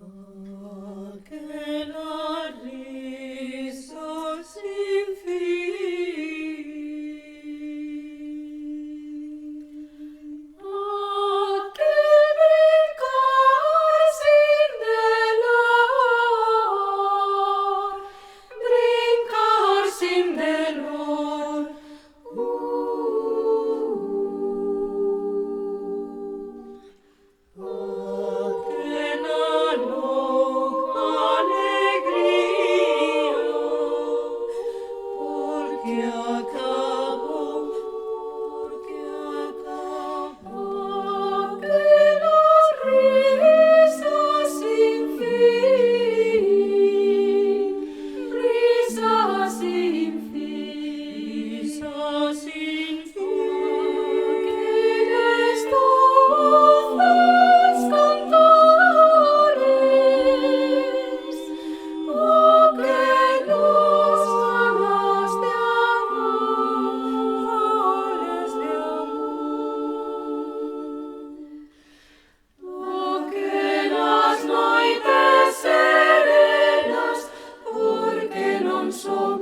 Oh, que la risa sin fin. Oh, que brincar sin dolor, brincar sin dolor. Oh, que la loca alegría, porque acabó, que las risas sin fin, risas sin fin, risas sin fin, que estos cantores, oh, que nos alas de amor, alas de amor, oh, que las noites serenas, porque non son